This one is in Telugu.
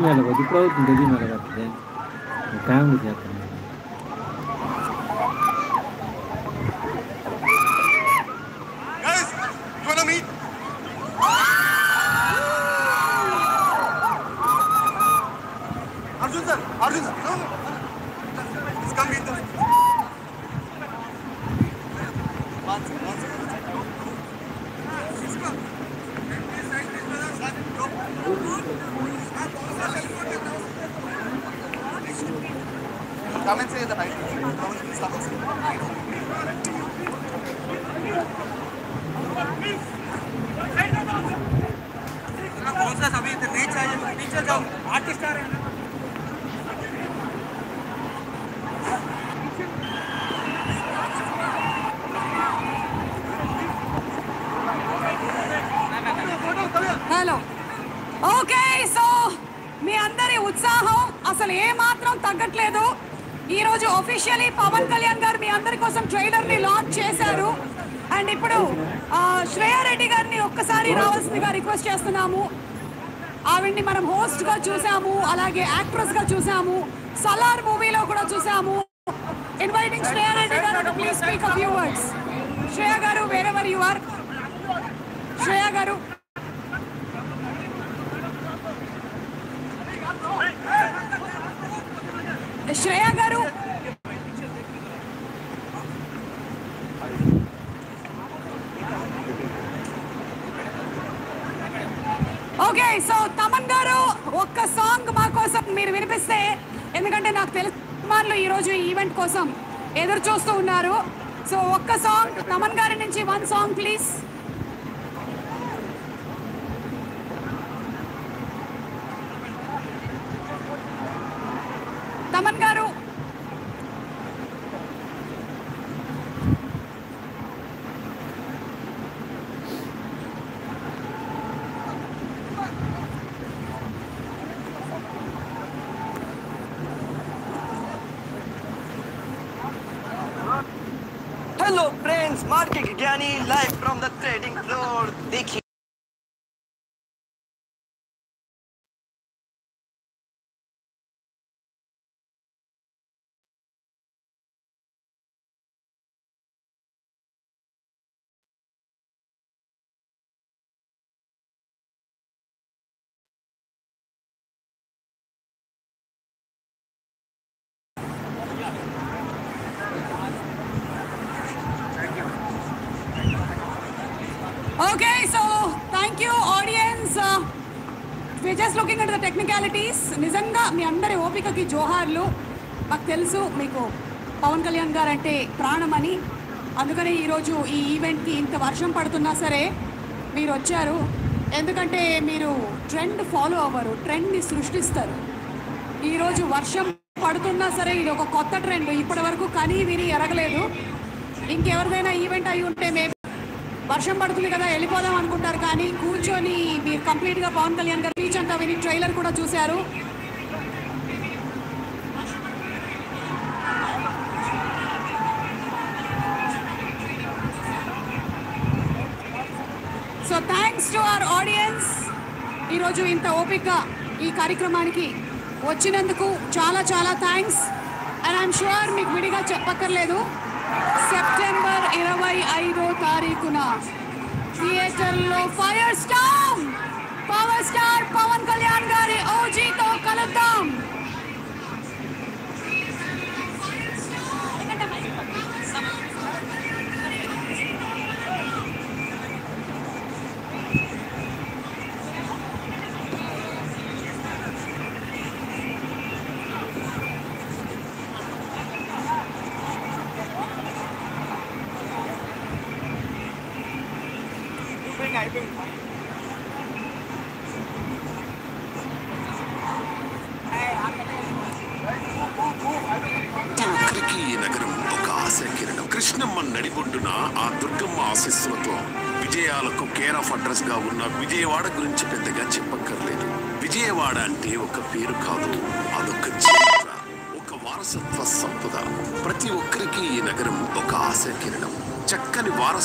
ಮೇಲೆ ಬದುಕೋದು ಗದಿ ಮೇಲೆ ಬರ್ತದೆ ಕಾಂಗ್ರೆಸ್ ಜಾತ್ರೆ Arjun sir, no, it's come with us. One second. Come and say the right. कौन सा सभी इधर नहीं चाहिए नीचे जाओ आर्टिस्ट आ रहे हैं హలో ఓకే సో మీ అందరి ఉత్సాహం అసలు ఏ మాత్రం తగ్గట్లేదు ఈ రోజు ఆఫీషియల్లీ పవన్ కళ్యాణ్ గారు మీ అందరి కోసం ట్రైలర్ ని లాంచ్ చేశారు అండ్ ఇప్పుడు శ్రేయా రెడ్డి గారిని ఒక్కసారి రావాల్సిందిగా రిక్వెస్ట్ చేస్తున్నాము ఆవిడ్ని మనం హోస్ట్ గా చూసాము అలాగే యాక్ట్రెస్ గా చూసాము సలార్ మూవీలో కూడా చూసాము ఇన్వైటింగ్ శ్రేయా రెడ్డి గారు to please speak a few words Shreya గారు wherever you are శ్రేయా గారు శ్రేయా గారు ఓకే సో తమన్ గారు ఒక్క సాంగ్ మా కోసం మీరు వినిపిస్తే ఎందుకంటే నాకు తెలుసు ఈ రోజు ఈ ఈవెంట్ కోసం ఎదురు చూస్తూ ఉన్నారు సో ఒక్క సాంగ్ తమన్ గారి నుంచి వన్ సాంగ్ ప్లీజ్ తమన్ గారు Hello friends, Market Gyani live from the trading floor. देखिए Okay, so thank you audience. We're just looking at the technicalities. నిజంగా మీ అందరి ఓపికకి జోహార్లు మాకు తెలుసు మీకు పవన్ కళ్యాణ్ గారు అంటే ప్రాణమని అందుకని ఈరోజు ఈ ఈవెంట్కి ఇంత వర్షం పడుతున్నా సరే మీరు వచ్చారు ఎందుకంటే మీరు ట్రెండ్ ఫాలో అవ్వరు ట్రెండ్ని సృష్టిస్తారు ఈరోజు వర్షం పడుతున్నా సరే ఇది ఒక కొత్త ట్రెండ్ ఇప్పటి వరకు కనీ విని ఎరగలేదు ఇంకెవరిదైనా ఈవెంట్ అయి ఉంటే మేము వర్షం పడుతుంది కదా వెళ్ళిపోదాం అనుకుంటారు కానీ కూర్చొని మీరు కంప్లీట్గా పవన్ కళ్యాణ్ గారు స్పీచ్ అంతా విని ట్రైలర్ కూడా చూశారు so thanks to our audience ఈరోజు ఇంత ఓపిక ఈ కార్యక్రమానికి వచ్చినందుకు చాలా చాలా థ్యాంక్స్ అండ్ ఐఎమ్ షూర్ మీకు విడిగా చెప్పక్కర్లేదు సెప్టెంబర్ 25వ తారీఖున థియేటర్లో పవర్ స్టార్ పవన్ కళ్యాణ్ గారి ఓజీతో కలుద్దాం కృష్ణమ్మ నడిబొడ్డున ఆ దుర్గమ్మ ఆశీస్సులతో విజయాలకు కేర్ ఆఫ్ అడ్రస్ గా ఉన్న విజయవాడ గురించి పెద్దగా చెప్పక్కర్లేదు విజయవాడ అంటే ఒక పేరు కాదు అదొక చరిత్ర ఒక వారసత్వ సంపద ప్రతి ఒక్కరికి ఈ నగరం ఒక ఆశా కిరణం చక్కని వారస